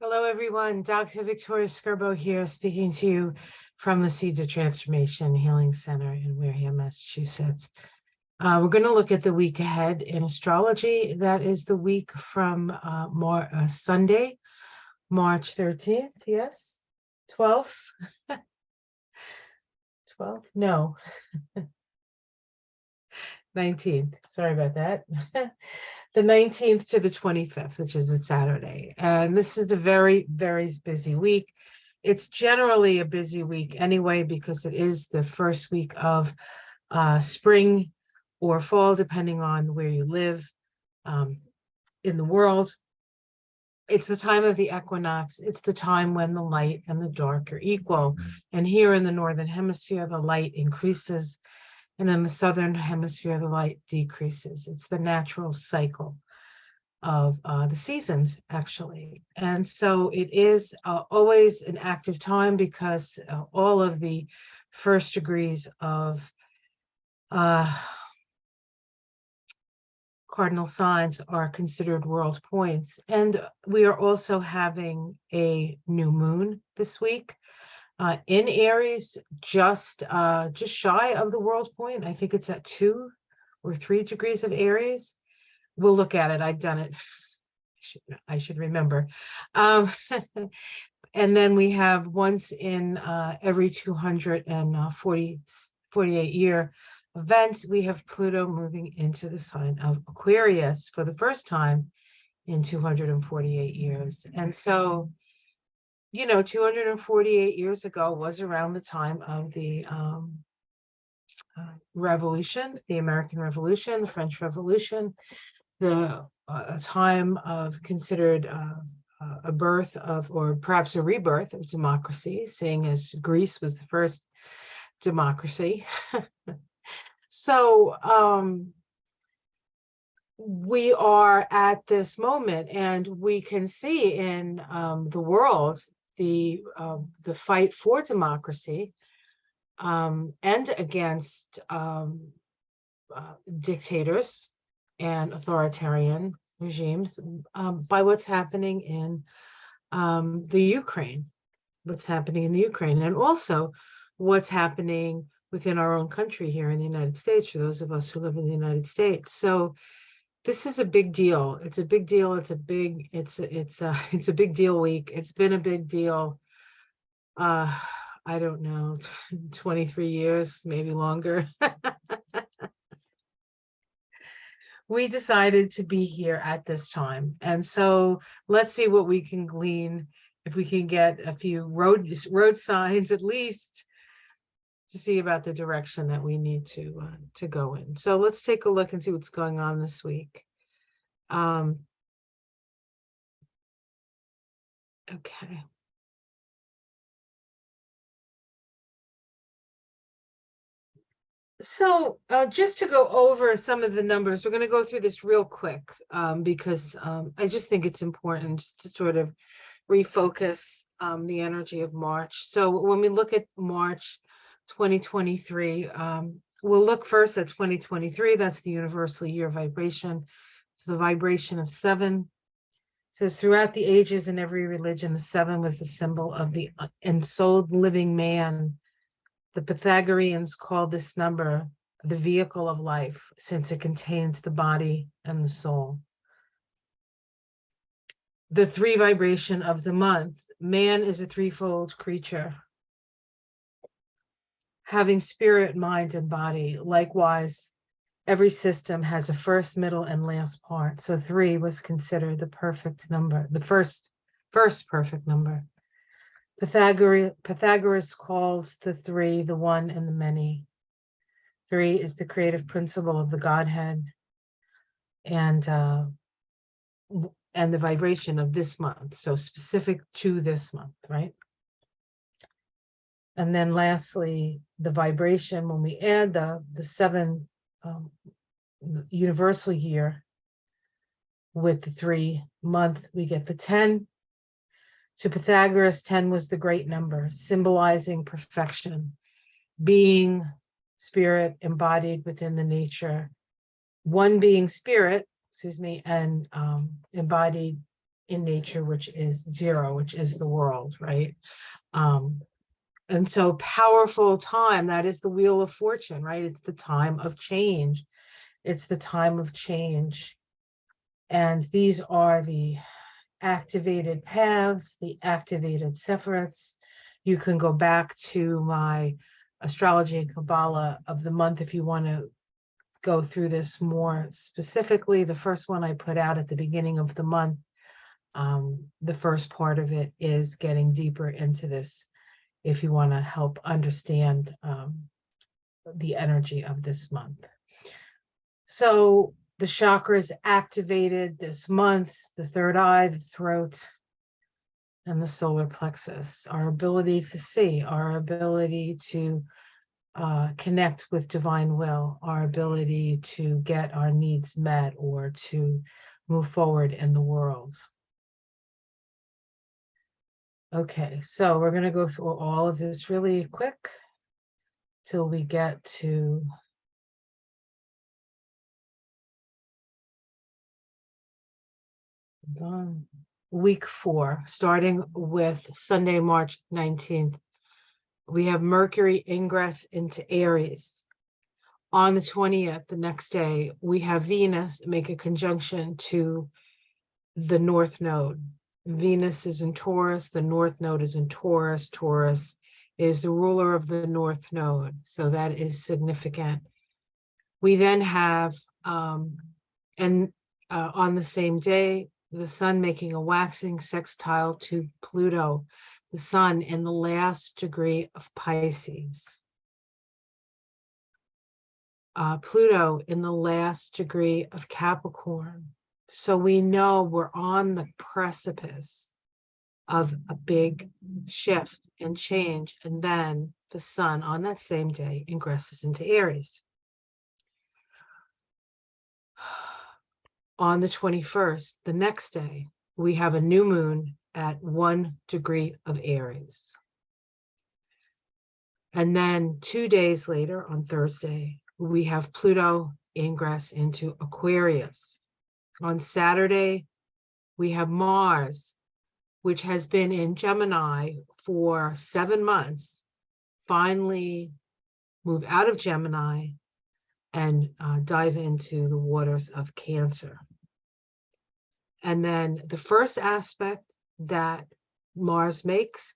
Hello, everyone. Dr. Victoria Skirbo here, speaking to you from the Seeds of Transformation Healing Center in Wareham, Massachusetts. We're going to look at the week ahead in astrology. That is the week from Sunday, March 13th. Yes, 12th. 12th? No, 19th. Sorry about that. The 19th to the 25th, which is a Saturday. And this is a very, very busy week. It's generally a busy week anyway, because it is the first week of spring or fall, depending on where you live in the world. It's the time of the equinox. It's the time when the light and the dark are equal. And here in the Northern Hemisphere, the light increases. And in the Southern Hemisphere, the light decreases. It's the natural cycle of the seasons, actually. And so it is always an active time, because all of the first degrees of cardinal signs are considered world points. And we are also having a new moon this week in Aries, just shy of the world point. I think it's at 2 or 3 degrees of Aries. We'll look at it. I've done it. I should remember. And then we have once in every 248 year event, we have Pluto moving into the sign of Aquarius for the first time in 248 years. And so, 248 years ago was around the time of the Revolution, the American Revolution, the French Revolution, a time of considered a birth of, or perhaps a rebirth of democracy, seeing as Greece was the first democracy. So we are at this moment, and we can see in the world the fight for democracy and against dictators and authoritarian regimes by what's happening in the Ukraine, and also what's happening within our own country here in the United States, for those of us who live in the United States. So this is a big deal. It's a big deal. It's a big deal week. It's been a big deal. I don't know, 23 years, maybe longer. We decided to be here at this time. And so let's see what we can glean, if we can get a few road signs at least, to see about the direction that we need to go in. So let's take a look and see what's going on this week. Okay. So just to go over some of the numbers, we're going to go through this real quick because I just think it's important to sort of refocus the energy of March. So when we look at March 2023, we'll look first at 2023. That's the universal year vibration. So the vibration of 7. It says throughout the ages in every religion, the 7 was the symbol of the ensouled living man. The Pythagoreans called this number the vehicle of life, since it contains the body and the soul. The 3 vibration of the month. Man is a threefold creature, having spirit, mind, and body. Likewise, every system has a first, middle, and last part. So 3 was considered the perfect number, the first perfect number. Pythagoras called the 3 the one and the many. 3 is the creative principle of the Godhead, and the vibration of this month, so specific to this month, right? And then lastly, the vibration, when we add the 7 universal year with the 3 month, we get the 10. To Pythagoras, 10 was the great number, symbolizing perfection, being, spirit embodied within the nature, one being spirit, and embodied in nature, which is 0, which is the world, right? And so powerful time, that is the wheel of fortune, right? It's the time of change. It's the time of change. And these are the activated paths, the activated sephiroths. You can go back to my Astrology and Kabbalah of the month if you want to go through this more specifically. The first one I put out at the beginning of the month, the first part of it is getting deeper into this if you want to help understand the energy of this month. So the chakras activated this month: the third eye, the throat, and the solar plexus. Our ability to see, our ability to connect with divine will, our ability to get our needs met or to move forward in the world. Okay, so we're going to go through all of this really quick till we get to week 4, starting with Sunday, March 19th. We have Mercury ingress into Aries. On the 20th, the next day, we have Venus make a conjunction to the North Node. Venus is in Taurus, the North Node is in Taurus. Taurus is the ruler of the North Node, so that is significant. We then have, on the same day, the Sun making a waxing sextile to Pluto, the Sun in the last degree of Pisces. Pluto in the last degree of Capricorn. So we know we're on the precipice of a big shift and change, and then the Sun on that same day ingresses into Aries. On the 21st, the next day, we have a new moon at 1 degree of Aries. And then 2 days later, on Thursday, we have Pluto ingress into Aquarius. On Saturday, we have Mars, which has been in Gemini for 7 months, finally move out of Gemini and dive into the waters of Cancer. And then the first aspect that Mars makes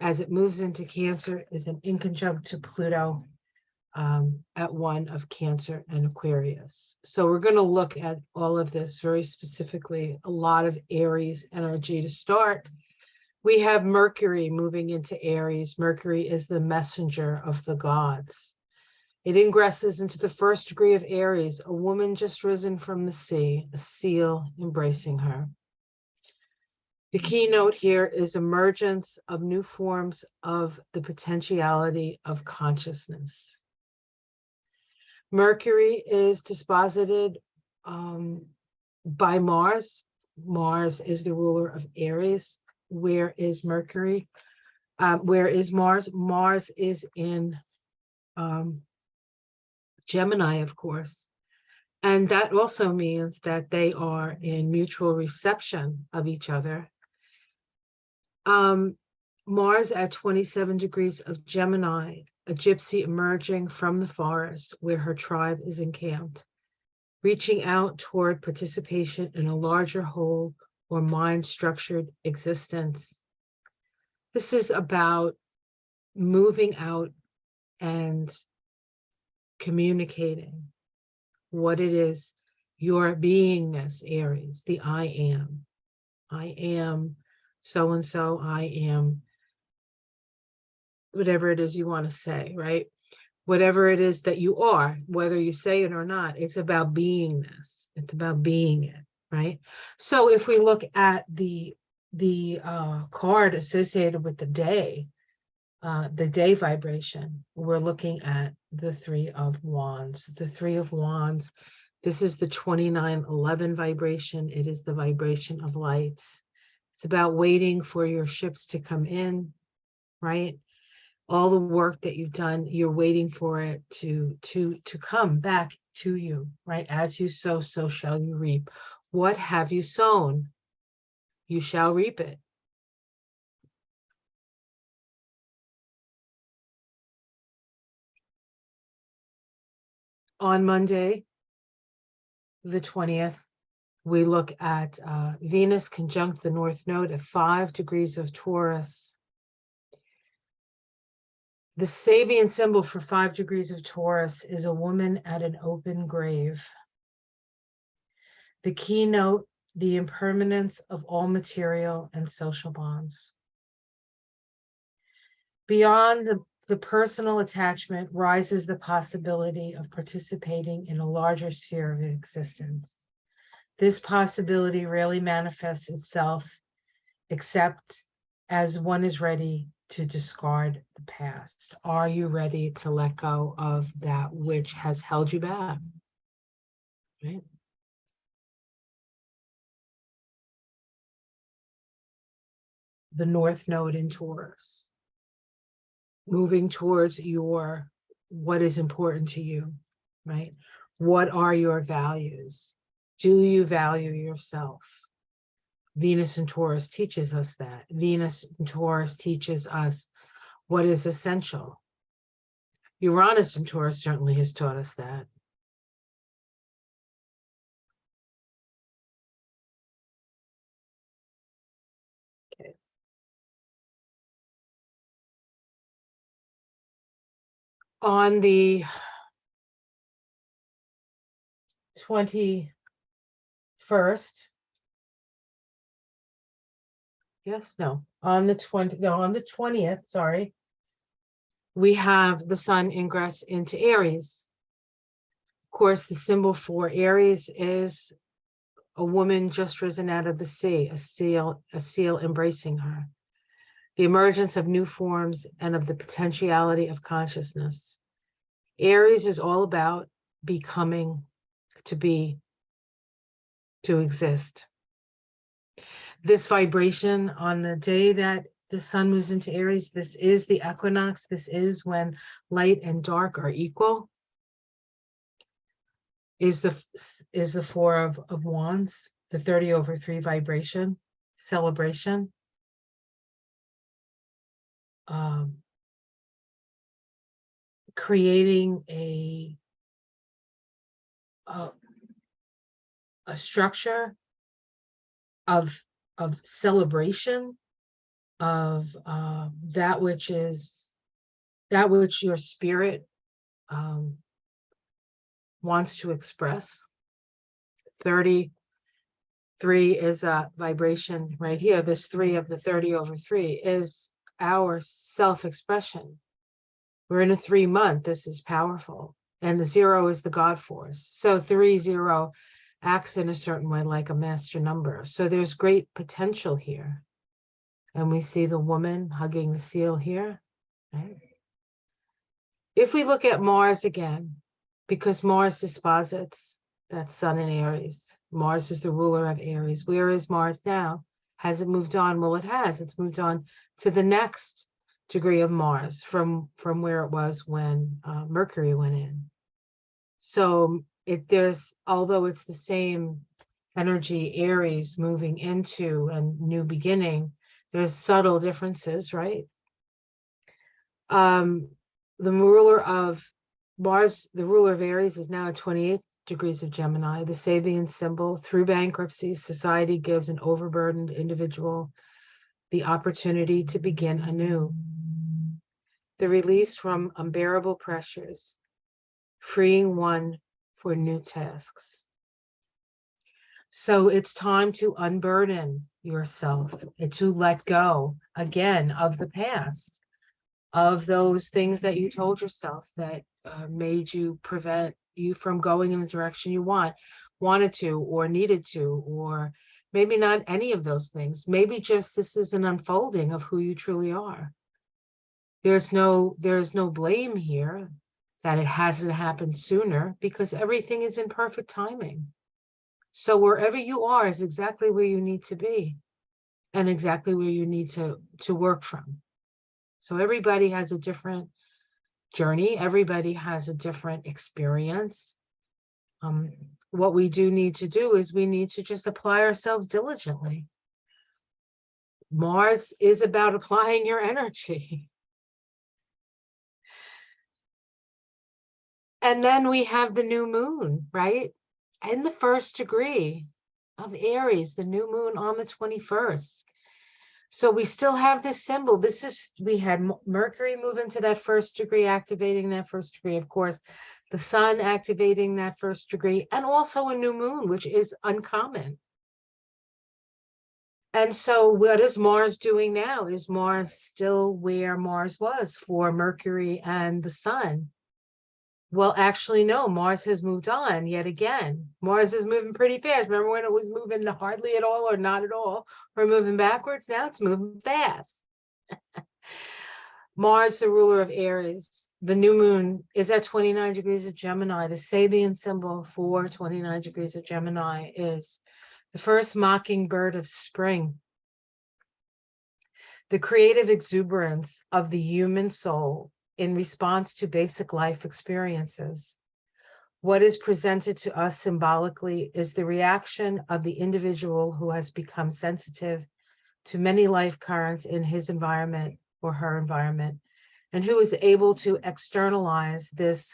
as it moves into Cancer is an inconjunct to Pluto at 1 of Cancer and Aquarius. So we're going to look at all of this very specifically, a lot of Aries energy to start. We have Mercury moving into Aries. Mercury is the messenger of the gods. It ingresses into the 1st degree of Aries, a woman just risen from the sea, a seal embracing her. The keynote here is emergence of new forms of the potentiality of consciousness. Mercury is disposited by Mars. Mars is the ruler of Aries. Where is Mercury? Where is Mars? Mars is in Gemini, of course. And that also means that they are in mutual reception of each other. Mars at 27 degrees of Gemini, a gypsy emerging from the forest where her tribe is encamped, reaching out toward participation in a larger whole or mind-structured existence. This is about moving out and communicating what it is, your beingness, Aries, the I am. I am so-and-so, I am whatever it is you want to say, right? Whatever it is that you are, whether you say it or not, it's about beingness. It's about being it, right? So if we look at the card associated with the day vibration, we're looking at the 3 of Wands. The 3 of Wands, this is the 2911 vibration. It is the vibration of lights. It's about waiting for your ships to come in, right? All the work that you've done, you're waiting for it to come back to you, right? As you sow, so shall you reap. What have you sown? you shall reap it. On Monday, the 20th, we look at Venus conjunct the North Node at 5 degrees of Taurus. The Sabian symbol for 5 degrees of Taurus is a woman at an open grave. The keynote, the impermanence of all material and social bonds. Beyond the personal attachment rises the possibility of participating in a larger sphere of existence. This possibility rarely manifests itself except as one is ready to discard the past. Are you ready to let go of that which has held you back? Right? The North Node in Taurus, moving towards what is important to you, right? What are your values? Do you value yourself? Venus in Taurus teaches us that. Venus in Taurus teaches us what is essential. Uranus in Taurus certainly has taught us that. Okay. On the 21st, on the 20th, sorry, we have the sun ingress into Aries. Of course, the symbol for Aries is a woman just risen out of the sea, a seal embracing her. The emergence of new forms and of the potentiality of consciousness. Aries is all about becoming, to be, to exist. This vibration on the day that the sun moves into Aries, this is the equinox. This is when light and dark are equal. Is the Four of Wands, the 30/3 vibration, celebration. Creating a structure of celebration of that which your spirit wants to express. 33 is a vibration right here. This 3 of the 30/3 is our self-expression. We're in a 3-month. This is powerful. And the 0 is the God force. So 3-0 acts in a certain way like a master number. So there's great potential here. And we see the woman hugging the seal here. Right? If we look at Mars again, because Mars disposits that sun in Aries. Mars is the ruler of Aries. Where is Mars now? Has it moved on? Well, it has. It's moved on to the next degree of Mars from where it was when Mercury went in. So although it's the same energy, Aries moving into a new beginning, there's subtle differences, right? The ruler of Mars, the ruler of Aries, is now at 28 degrees of Gemini. The Sabian symbol, through bankruptcy, society gives an overburdened individual the opportunity to begin anew. The release from unbearable pressures, freeing one for new tasks. So it's time to unburden yourself and to let go again of the past, of those things that you told yourself that made you prevent you from going in the direction you wanted to or needed to, or maybe not any of those things. Maybe just this is an unfolding of who you truly are. There's no blame here that it hasn't happened sooner, because everything is in perfect timing. So wherever you are is exactly where you need to be and exactly where you need to work from. So everybody has a different journey. Everybody has a different experience. What we do need to do is we need to just apply ourselves diligently. Mars is about applying your energy. And then we have the new moon, right? In the first degree of Aries, the new moon on the 21st. So we still have this symbol. We had Mercury move into that first degree, activating that first degree, of course, the sun activating that first degree, and also a new moon, which is uncommon. And so what is Mars doing now? Is Mars still where Mars was for Mercury and the sun? Well, actually, no, Mars has moved on yet again. Mars is moving pretty fast. Remember when it was moving hardly at all or not at all? We're moving backwards. Now it's moving fast. Mars, the ruler of Aries, the new moon is at 29 degrees of Gemini. The Sabian symbol for 29 degrees of Gemini is the first mockingbird of spring. The creative exuberance of the human soul in response to basic life experiences. What is presented to us symbolically is the reaction of the individual who has become sensitive to many life currents in his environment or her environment, and who is able to externalize this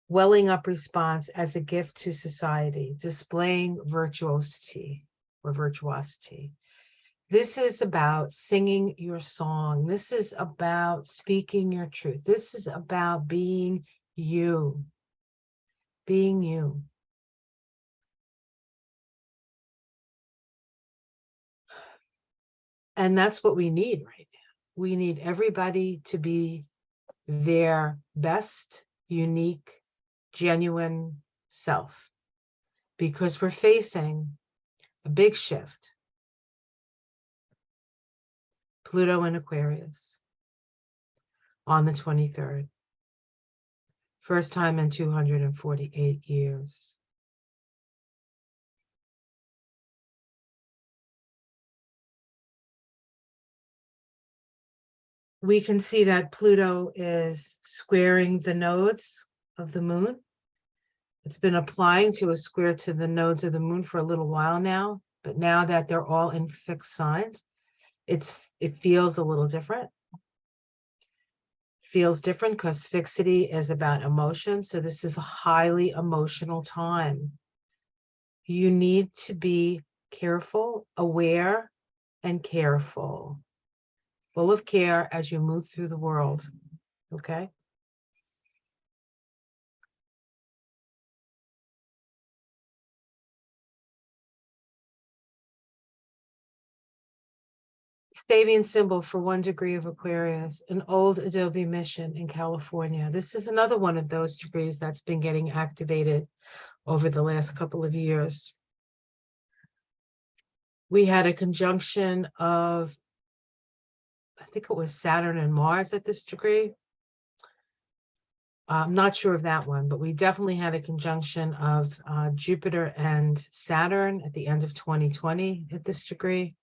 welling up response as a gift to society, displaying virtuosity or virtuosity. This is about singing your song. This is about speaking your truth. This is about being you. Being you. And that's what we need right now. We need everybody to be their best, unique, genuine self, because we're facing a big shift. Pluto in Aquarius on the 23rd. First time in 248 years. We can see that Pluto is squaring the nodes of the moon. It's been applying to a square to the nodes of the moon for a little while now, but now that they're all in fixed signs, it feels a little different. Feels different because fixity is about emotion. So this is a highly emotional time. You need to be careful, aware, and careful. Full of care as you move through the world. Okay? Sabian symbol for 1 degree of Aquarius, an old adobe mission in California. This is another one of those degrees that's been getting activated over the last couple of years. We had a conjunction of, I think it was Saturn and Mars at this degree. I'm not sure of that one, but we definitely had a conjunction of Jupiter and Saturn at the end of 2020 at this degree.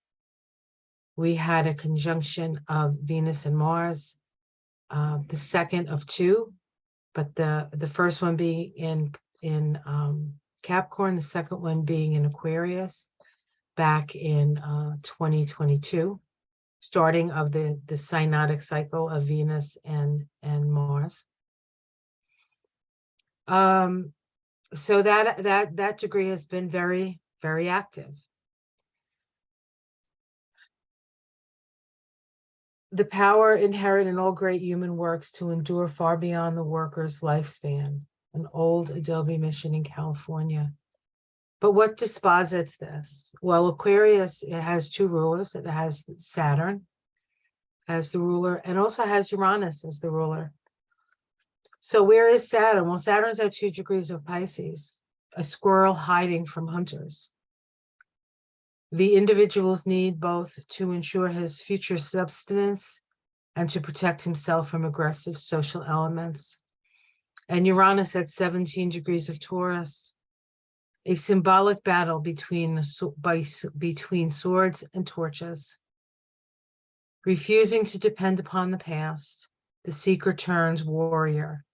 We had a conjunction of Venus and Mars, the second of two, but the first one being in Capricorn, the second one being in Aquarius, back in 2022, starting of the synodic cycle of Venus and Mars. So that degree has been very, very active. The power inherent in all great human works to endure far beyond the worker's lifespan, an old adobe mission in California. But what disposits this? Well, Aquarius, it has two rulers. It has Saturn as the ruler and also has Uranus as the ruler. So where is Saturn? Well, Saturn's at 2 degrees of Pisces, a squirrel hiding from hunters. The individual's need both to ensure his future subsistence and to protect himself from aggressive social elements. And Uranus at 17 degrees of Taurus, a symbolic battle between swords and torches. Refusing to depend upon the past, the seeker turns warrior,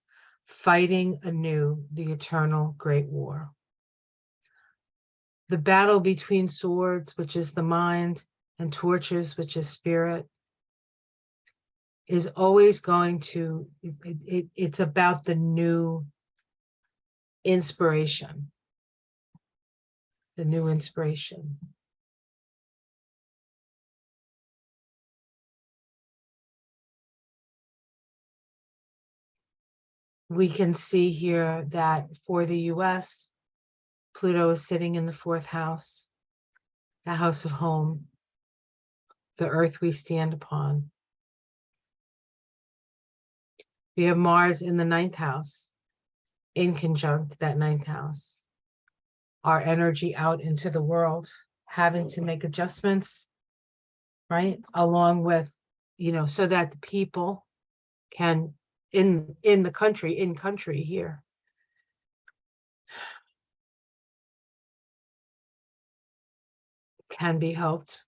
fighting anew the eternal great war. The battle between swords, which is the mind, and torches, which is spirit, is always going to, it's about the new inspiration, the new inspiration. We can see here that for the US, Pluto is sitting in the 4th house, the house of home, the earth we stand upon. We have Mars in the 9th house, in conjunct that 9th house. Our energy out into the world, having to make adjustments, right? Along with, so that the people can, in the country here, can be helped.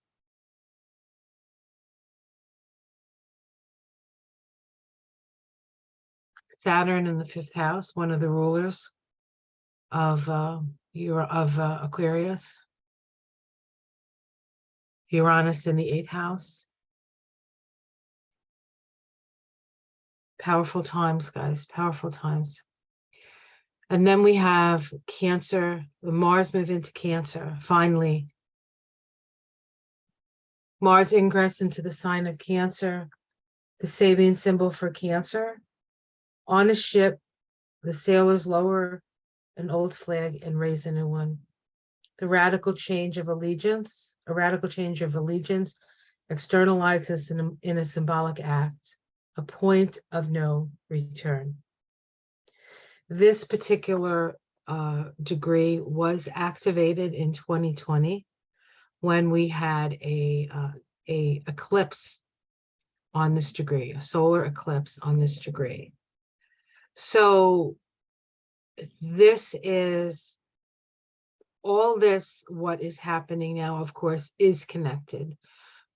Saturn in the 5th house, one of the rulers of Aquarius. Uranus in the 8th house. Powerful times, guys, powerful times. And then we have Cancer, Mars move into Cancer, finally. Mars ingress into the sign of Cancer, the Sabian symbol for Cancer. On a ship, the sailors lower an old flag and raise a new one. The radical change of allegiance, externalizes in a symbolic act, a point of no return. This particular degree was activated in 2020 when we had a eclipse on this degree, a solar eclipse on this degree. So this is all this, what is happening now, of course, is connected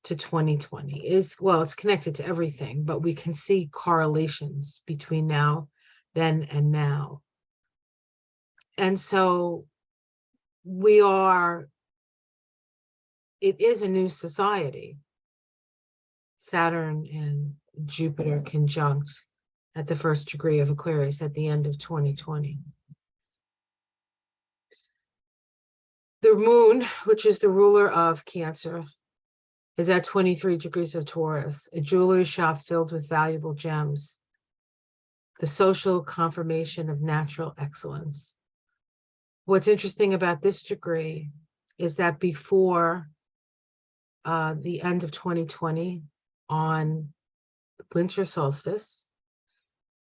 to 2020. It's connected to everything, but we can see correlations between then and now. And so it is a new society. Saturn and Jupiter conjunct at the 1st degree of Aquarius at the end of 2020. The moon, which is the ruler of Cancer, is at 23 degrees of Taurus, a jewelry shop filled with valuable gems, the social confirmation of natural excellence. What's interesting about this degree is that before the end of 2020, on winter solstice,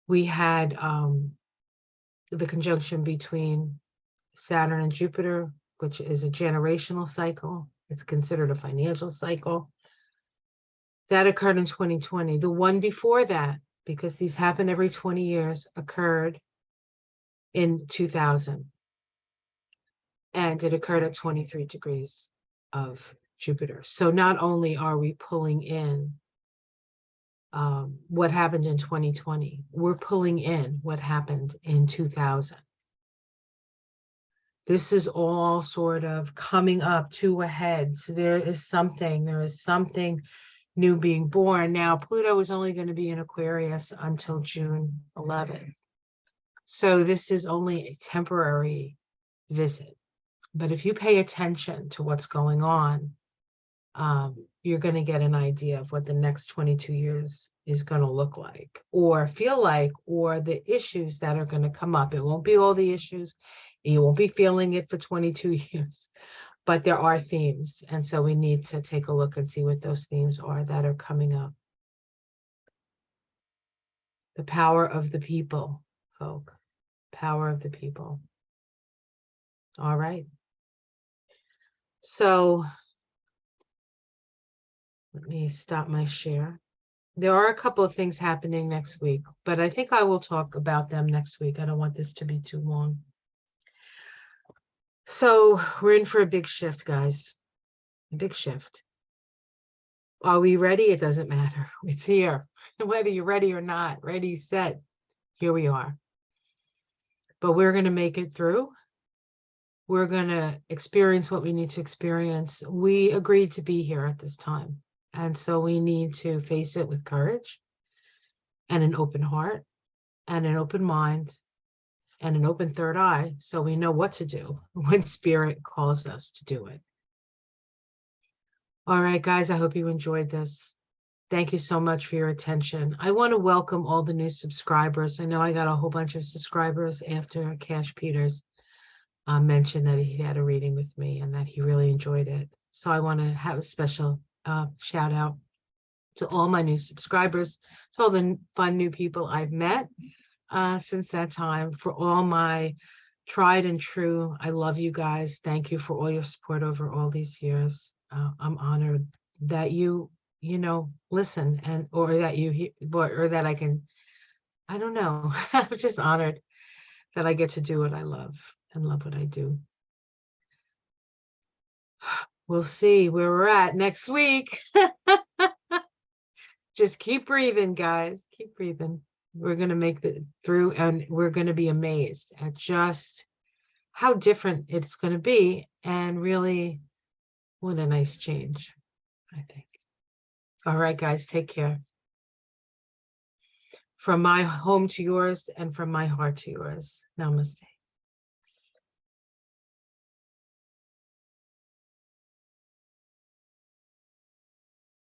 we had the conjunction between Saturn and Jupiter, which is a generational cycle. It's considered a financial cycle. That occurred in 2020. The one before that, because these happen every 20 years, occurred in 2000. And it occurred at 23 degrees of Jupiter. So not only are we pulling in what happened in 2020, we're pulling in what happened in 2000. This is all sort of coming up to a head. So there is something new being born. Now, Pluto is only going to be in Aquarius until June 11th. So this is only a temporary visit. But if you pay attention to what's going on, you're going to get an idea of what the next 22 years is going to look like or feel like, or the issues that are going to come up. It won't be all the issues. You won't be feeling it for 22 years, but there are themes. And so we need to take a look and see what those themes are that are coming up. The power of the people, folk. Power of the people. All right. So let me stop my share. There are a couple of things happening next week, but I think I will talk about them next week. I don't want this to be too long. So we're in for a big shift, guys. A big shift. Are we ready? It doesn't matter. It's here. Whether you're ready or not, ready, set, here we are. But we're going to make it through. We're going to experience what we need to experience. We agreed to be here at this time. And so we need to face it with courage and an open heart and an open mind and an open third eye, so we know what to do when spirit calls us to do it. All right, guys, I hope you enjoyed this. Thank you so much for your attention. I want to welcome all the new subscribers. I know I got a whole bunch of subscribers after Cash Peters mentioned that he had a reading with me and that he really enjoyed it. So I want to have a special shout out to all my new subscribers, to all the fun new people I've met since that time, for all my tried and true. I love you guys. Thank you for all your support over all these years. I'm honored that you listen, and or that you hear, or that I can, I don't know. I'm just honored that I get to do what I love and love what I do. We'll see where we're at next week. Just keep breathing, guys. Keep breathing. We're going to make it through, and we're going to be amazed at just how different it's going to be, and really what a nice change, I think. All right, guys, take care. From my home to yours, and from my heart to yours. Namaste.